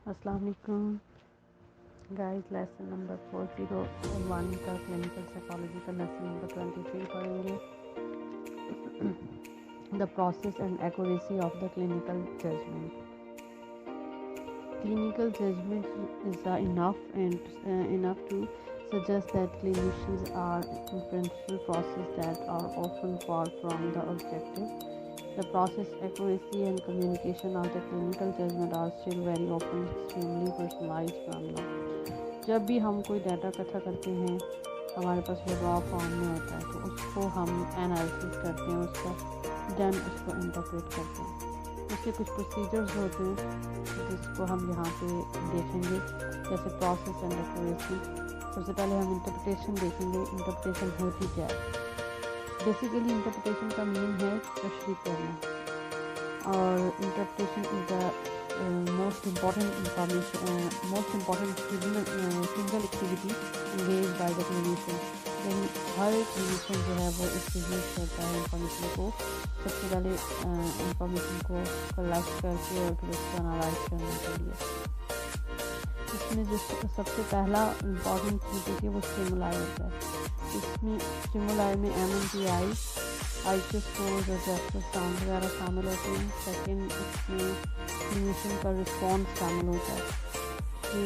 अस्सलाम वालेकुम guys. Lesson number 401 का क्लिनिकल साइकोलॉजी का लेसन नंबर 23 पढ़ेंगे। The process and accuracy of the clinical judgment. Clinical judgment is enough to suggest that clinicians are in principle process that are often far from the objective. The process, accuracy and communication of the clinical judgment are still very often extremely personalized phenomena. जब भी हम कोई data इकट्ठा करते हैं, हमारे पास वो raw form में होता है, तो उसको हम एनालिसिस करते हैं, उसका देन उसको इंटरप्रेट करते हैं। उसके कुछ प्रोसीजर्स होते हैं जिसको हम यहाँ पे देखेंगे, जैसे प्रोसेस एंड एक्यूरेसी। सबसे पहले हम इंटरप्रिटेशन देखेंगे। इंटरप्रिटेशन होती क्या है? बेसिकली इंटरप्रिटेशन का मीन है तशरीह करना, और interpretation is the most important single activity engage by the clinician. लेकिन हर क्लिनिशियन जो है वो इससे यूज़ करता है इंफॉर्मेशन को। सबसे पहले इंफॉर्मेशन को कलेक्ट करके और फिर उसको एनालाइज करने के लिए। इसमें जो सबसे पहला इम्पॉर्टेंट चीज़ होती है वो स्टिमुलाई होता है। इसमें स्टिमुलाई में MMPI, IQ स्कोर और जेस्चर साउंड वगैरह शामिल होते हैं। सेकेंड, इसमें क्लिनिशियन का रिस्पॉन्स शामिल होता है कि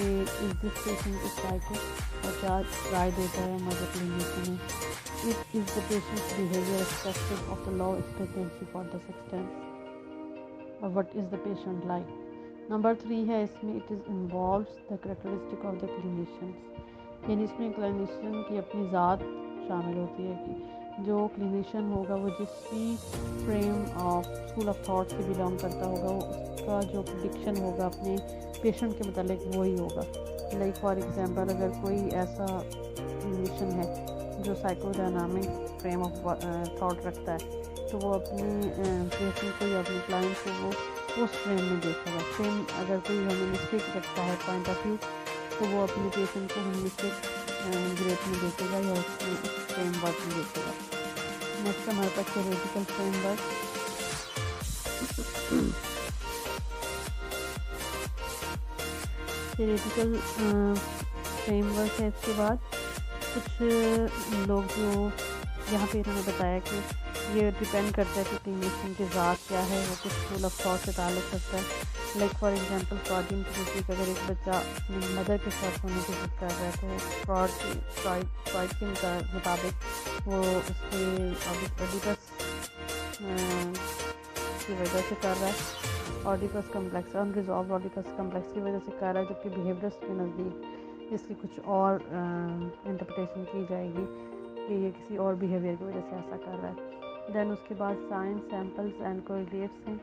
इस दिस पेशेंट इज साइको, और क्या राय देता है mother clinician. It is the patient's behavior expected of the low expectancy for this extent, or what is the patient like. Number 3 है इसमें it is involves the characteristic of the clinicians, यानी इसमें clinician की अपनी ज़ात शामिल होती है कि जो क्लिनिशियन होगा वो जिस भी frame of school of thought से बिलोंग करता होगा, वो उसका जो प्रेडिक्शन होगा अपने पेशेंट के मतलब वही होगा। लाइक फॉर एग्जांपल, अगर कोई ऐसा क्लिनिशियन है जो साइकोडायनामिक फ्रेम ऑफ थॉट रखता है, तो वो अपने पेशेंट को या अपने क्लाइंट को वो उस फ्रेम में देखेगा। सेम अगर कोई ह्यूमनिस्टिक रखता है पॉइंट ऑफ व्यू, तो वो अपने पेशेंट को ह्यूमनिस्टिक ग्रेड में देखेगा या उसमें उस फ्रेमवर्क में देखेगा। नेक्स्ट हमारे पास थ्योरेटिकल फ्रेमवर्क। थ्योरेटिकल फ्रेमवर्क है। इसके बाद कुछ लोग जो यहाँ पे इन्होंने बताया कि ये डिपेंड करता है कि क्लिनिशियन की ज़ात क्या है, वो कुछ स्कूल ऑफ थॉट से ताल्लुक़ रखता है। लाइक फॉर एग्जांपल, फ्रॉडियन थियोरी, अगर एक बच्चा अपनी मदर के साथ होने की जिद कर रहा है, तो फ्रॉड के मुताबिक वो उसके ऑडिपस की वजह से कर रहा है, Oedipus complex, unresolved Oedipus complex की वजह से कर रहा है, जबकि बिहेवियर्स के नज़दीक इसकी कुछ और इंटरप्रिटेशन की जाएगी कि ये किसी और बिहेवियर की वजह से ऐसा कर रहा है। देन उसके बाद साइंस, सैम्पल्स एंड कोरिलेट्स हैं।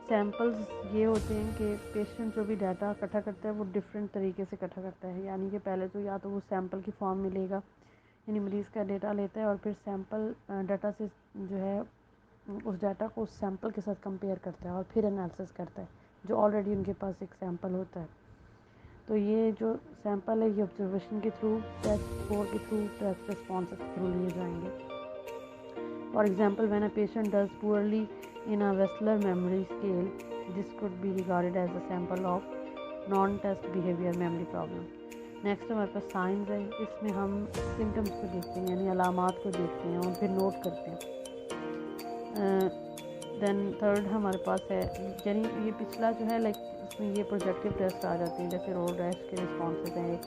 सैम्पल्स ये होते हैं कि पेशेंट जो भी डाटा इकट्ठा करता है वो डिफरेंट तरीके से इकट्ठा करता है, यानी कि पहले तो या तो वो सैम्पल की फॉर्म में लेगा, यानी मरीज़ का डाटा लेता है और फिर सैम्पल डाटा से जो है उस डाटा को उस सैम्पल के साथ कंपेयर करता है और फिर एनालिसिस करता है, जो ऑलरेडी उनके पास एक सैम्पल होता है। तो ये जो सैम्पल है ये ऑब्जर्वेशन के थ्रू, टेस्ट स्कोर के थ्रू, टेस्ट रिस्पॉन्स के थ्रू लिए जाएंगे। For example, when a patient does poorly in a Wechsler memory scale, this could be regarded as a sample of non test behaviour memory problem. Next हमारे पास science है। इसमें हम symptoms को देखते हैं, यानी अलामात को देखते हैं और फिर नोट करते हैं। देन थर्ड हमारे पास है, यानी ये पिछला जो है लाइक इसमें ये प्रोजेक्टिव टेस्ट आ जाते हैं, जैसे रोड रैश के रिस्पॉन्सेज हैं, एक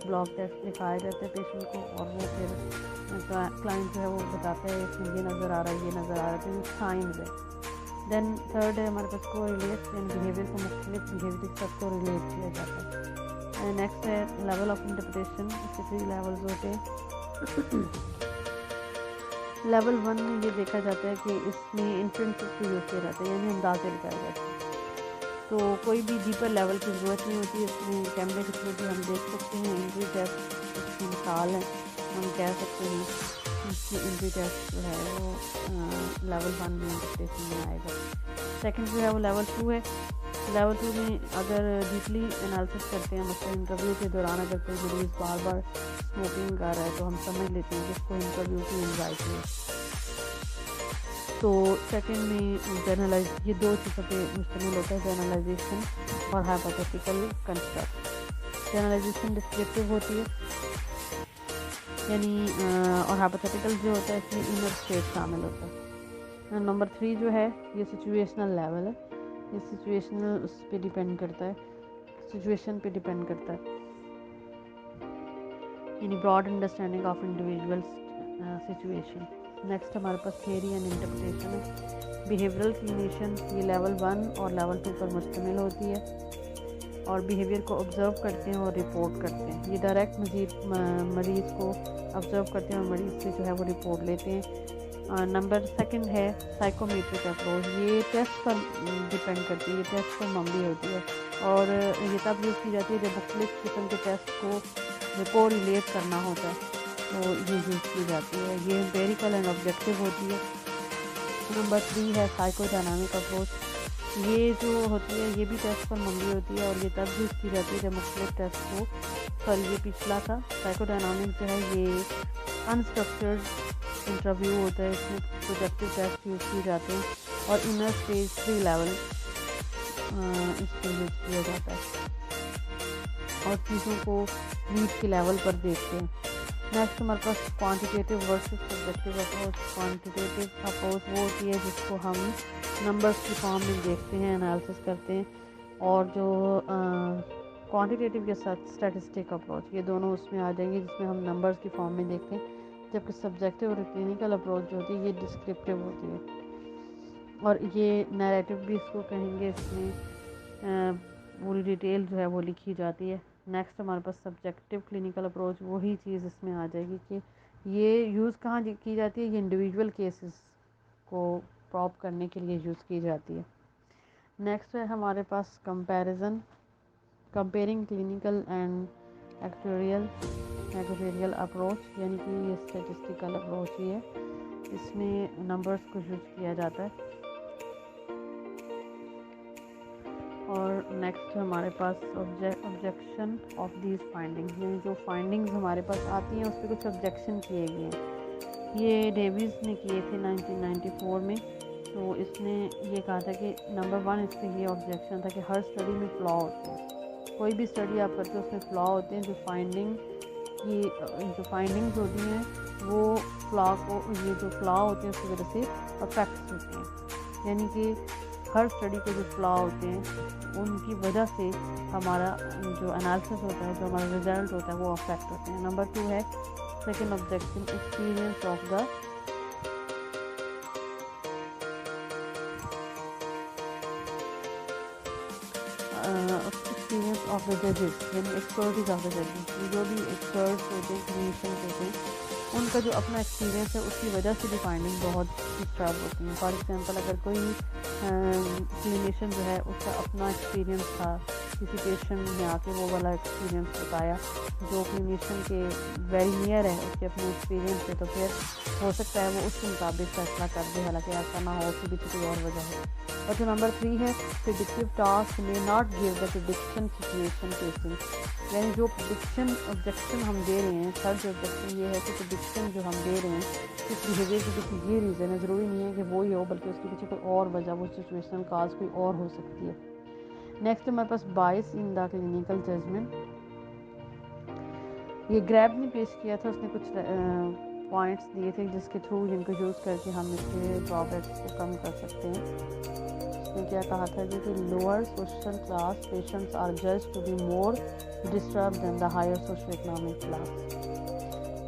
ब्लॉक टेस्ट दिखाया जाता है पेशेंट को, और वो फिर क्लाइंट जो है वो बताता है इसमें ये नज़र आ रहा है, ये नज़र आ रहा है, तो ये साइंस है। देन थर्ड है हमारे पास को रिलेट, यानी बिहेवियर को मुख्तलिफ बिहेवियर के साथ को रिलेट किया जाता है। नेक्स्ट है लेवल ऑफ इंटरप्रिटेशन। इसके 3 लेवल्स होते हैं। लेवल 1 में ये देखा जाता है कि इसमें इन्फ्रेंसेस को यूज़ किया जाता है, यानी अंदाजे लगाए जाते हैं, तो कोई भी डीपर लेवल की ज़रूरत नहीं होती। इसमें कैमरे के थ्रू भी हम देख सकते हैं। इंट्री टेस्ट इसकी मिसाल है, हम कह सकते हैं कि इंट्री टेस्ट जो है वो लेवल 1 में इंटरप्रिटेशन में आएगा। सेकंड जो है वो लेवल 2 है। लेवल 2 में अगर डीपली एनालिसिस करते हैं, मतलब इंटरव्यू के दौरान अगर कोई मरीज़ बार बार स्मोकिंग कर रहा है, तो हम समझ लेते हैं कि इसको इंटरव्यू की एंजाइटी है। तो सेकंड में जनरलाइज, ये 2 चीज़ों पे मुश्तमिल होता है, जनरलाइजेशन और हाइपोथेटिकल कंस्ट्रक्ट। जनरलाइजेशन डिस्क्रिप्टिव होती है, यानी और हाइपोथेटिकल जो होता है इसमें इनर स्टेट शामिल होता है। नंबर 3 जो है ये सिचुएशनल लेवल है, ये सिचुएशनल उस पर डिपेंड करता है, सिचुएशन पे डिपेंड करता है, यानी broad understanding of individual situation. Next हमारे पास थियरी एंड इंटरप्रिटेशन है। बिहेवियरल क्लिनिशियन ये लेवल 1 और लेवल 2 पर मुश्तमिल होती है और बिहेवियर को ऑब्ज़र्व करते हैं और रिपोर्ट करते हैं। ये डायरेक्ट मरीज़ को ऑब्ज़र्व करते हैं और मरीज़ से जो है वो रिपोर्ट लेते हैं। नंबर 2 है साइकोमेट्रिक अप्रोच, ये टेस्ट पर डिपेंड करती है, ये टेस्ट पर मबनी होती है और ये तब यूज़ की जाती है जब मुख्तलिफ किस्म के टेस्ट को रिलेट करना होता है, तो ये यूज़ की जाती है। ये एम्पेरिकल एंड ऑब्जेक्टिव होती है। नंबर 3 है साइकोडायनामिक अप्रोच, ये जो होती है ये भी टेस्ट पर मबनी होती है और ये तब यूज़ की जाती है जब मुख्तलिफ टेस्ट को, सॉरी ये पिछला था। साइकोडायनामिक जो है ये अनस्ट्रक्चर्ड इंटरव्यू होता है, इसमें प्रोजेक्टिव टेस्ट यूज़ किए जाते हैं और इनर स्टेज 3 लेवल इस पर यूज़ किया जाता है और चीज़ों को नीड के लेवल पर देखते हैं। नेक्स्ट हमारे पास quantitative versus subjective approach. Quantitative approach वो होती है जिसको हम नंबर्स की फॉर्म में देखते हैं, एनालिसिस करते हैं, और जो क्वांटिटेटिव के साथ स्टैटिस्टिक अप्रोच, ये दोनों उसमें आ जाएंगे जिसमें हम नंबर्स की फॉर्म में देखते हैं, जबकि सब्जेक्टिव और क्लिनिकल अप्रोच जो होती है ये डिस्क्रिप्टिव होती है और ये नैरेटिव भी इसको कहेंगे, इसमें पूरी डिटेल जो है वो लिखी जाती है। नेक्स्ट हमारे पास सब्जेक्टिव क्लिनिकल अप्रोच, वही चीज़ इसमें आ जाएगी कि ये यूज़ कहाँ की जाती है, ये इंडिविजुअल केसेस को प्रॉप करने के लिए यूज़ की जाती है। नेक्स्ट है हमारे पास comparing clinical and actuarial approach, यानी कि ये स्टैटिस्टिकल अप्रोच ही है, इसमें नंबर्स को यूज़ किया जाता है। और नेक्स्ट हमारे पास ऑब्जेक्शन ऑफ दीज फाइंडिंग्स, यानी जो फाइंडिंग्स हमारे पास आती हैं उस पर कुछ ऑब्जेक्शन किए गए हैं। ये डेविस ने किए थे 1994 में, तो इसने ये कहा था कि नंबर 1 इस पर ये ऑब्जेक्शन था कि हर स्टडी में फ्लॉ होते हैं, कोई भी स्टडी आप करते हो उसमें फ्लॉ होते हैं, जो फाइंडिंग्स होती हैं वो ये जो फ्लॉ होते हैं उसकी वजह से अफेक्ट होते हैं, यानी कि हर स्टडी के जो फ्लॉ होते हैं उनकी वजह से हमारा जो एनालिसिस होता है, जो हमारा रिजल्ट होता है वो अफेक्ट होते हैं। नंबर 2 है second objection, experience of the जजेस, यानी एक्सपर्टीज ऑफ द जजेस, जो भी एक्सपर्ट्स होते हैं, क्लिनिशियंस होते हैं, उनका जो अपना एक्सपीरियंस है उसकी वजह से भी फाइंडिंग बहुत डिस्टर्ब होती है। फॉर एग्जांपल अगर कोई क्लिनिशियन जो है उसका अपना एक्सपीरियंस था, किसी पेशेंट ने आके वो वाला एक्सपीरियंस बताया जो क्लिनिशियन के वेरी नियर है उसके अपने एक्सपीरियंस से, तो फिर हो सकता है वो उसके मुताबिक फैसला कर दे, हालांकि ऐसा ना हो, उसकी भी कोई और वजह है। और जो नंबर 3 है प्रेडिक्टिव टास्क में not give the prediction situation casing, यानी जो प्रेडिक्शन ऑब्जेक्शन हम दे रहे हैं, थर्ड ऑब्जेक्शन ये है कि प्रेडिक्शन जो हम दे रहे हैं इस बिहेवियर के पीछे ये रीज़न है, ज़रूरी नहीं है कि वो ही हो बल्कि उसके पीछे कोई और वजह, वो सिचुएशनल काज कोई और हो सकती है। नेक्स्ट हमारे पास बायस इन द क्लिनिकल जजमेंट, ये ग्रैब ने पेश किया था, उसने कुछ पॉइंट्स दिए थे जिसके थ्रू जिनको यूज़ करके हम इसके ड्रॉबैक्स को कम कर सकते हैं। उसने क्या कहा था कि lower social class patients are judged to be more disturbed than the higher social economic class.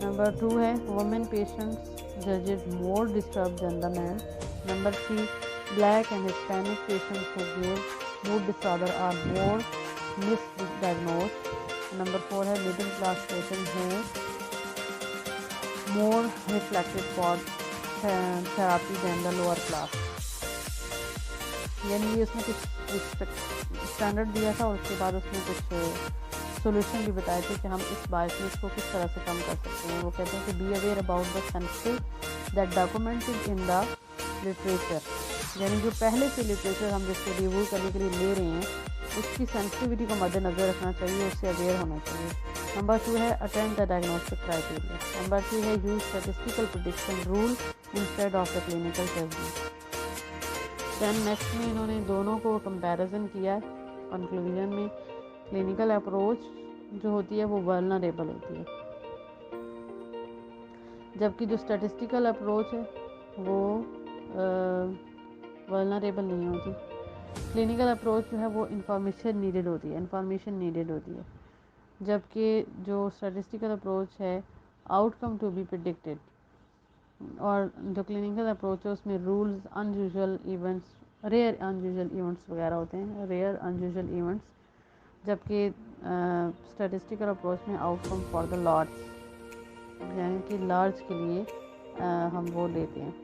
Number 2 है women patients judged more disturbed than the man. Number 3, black and Hispanic patients who give mood disorder are more misdiagnosed. Number 4 है middle class patients who more reflected for therapy than the lower class. यानी ये उसने कुछ standard दिया था और उसके बाद उसने कुछ सोल्यूशन भी बताए थे कि हम इस बायसनेस को किस तरह से कम कर सकते हैं। वो कहते हैं कि be aware about the sensitive that documented in the literature, यानी जो पहले से लिटरेचर हम जिसको रिव्यू करने के लिए ले रहे हैं उसकी सेंसिटिविटी को मद्देनज़र रखना चाहिए, उससे अवेयर होना चाहिए। नंबर 2 है attend the diagnostic criteria. Number 3 है use statistical prediction rule instead of the clinical judgment. Than next में इन्होंने दोनों को कंपैरिजन किया, कंक्लूजन में क्लिनिकल अप्रोच जो होती है वो वल्नरेबल होती है, जबकि जो स्टैटिस्टिकल अप्रोच है वो वल्नरेबल नहीं होती। क्लिनिकल अप्रोच जो है वो इंफॉर्मेशन नीडेड होती है, जबकि जो स्टैटिस्टिकल अप्रोच है आउटकम टू बी प्रेडिक्टेड, और जो क्लिनिकल अप्रोच है उसमें rules, unusual events, rare unusual events वगैरह होते हैं, जबकि स्टैटिस्टिकल अप्रोच में आउटकम फॉर द लार्ज, यानी कि लार्ज के लिए हम वो लेते हैं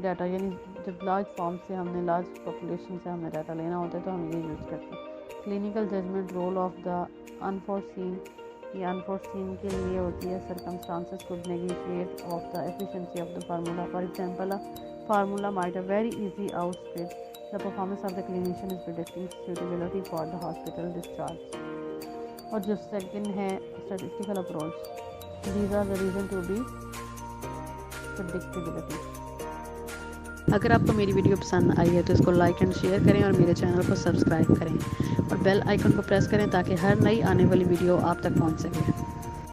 डाटा, यानी जब लार्ज फॉर्म से हमने लार्ज पॉपुलेशन से हमें डाटा लेना होता है तो हम ये यूज़ करते हैं। Clinical judgement role of the unforeseen, ये अनफोर्सीन के लिए होती है। Circumstances could negotiate of the efficiency of the formula, for example a formula might have very easy outspread the performance of the clinician is predicting suitability for the hospital discharge. और जो second है statistical approach, these are the reason to be predictability. अगर आपको मेरी video पसंद आई है तो इसको लाइक एंड शेयर करें और मेरे चैनल को सब्सक्राइब करें और बेल आइकन को प्रेस करें ताकि हर नई आने वाली वीडियो आप तक पहुंच सके।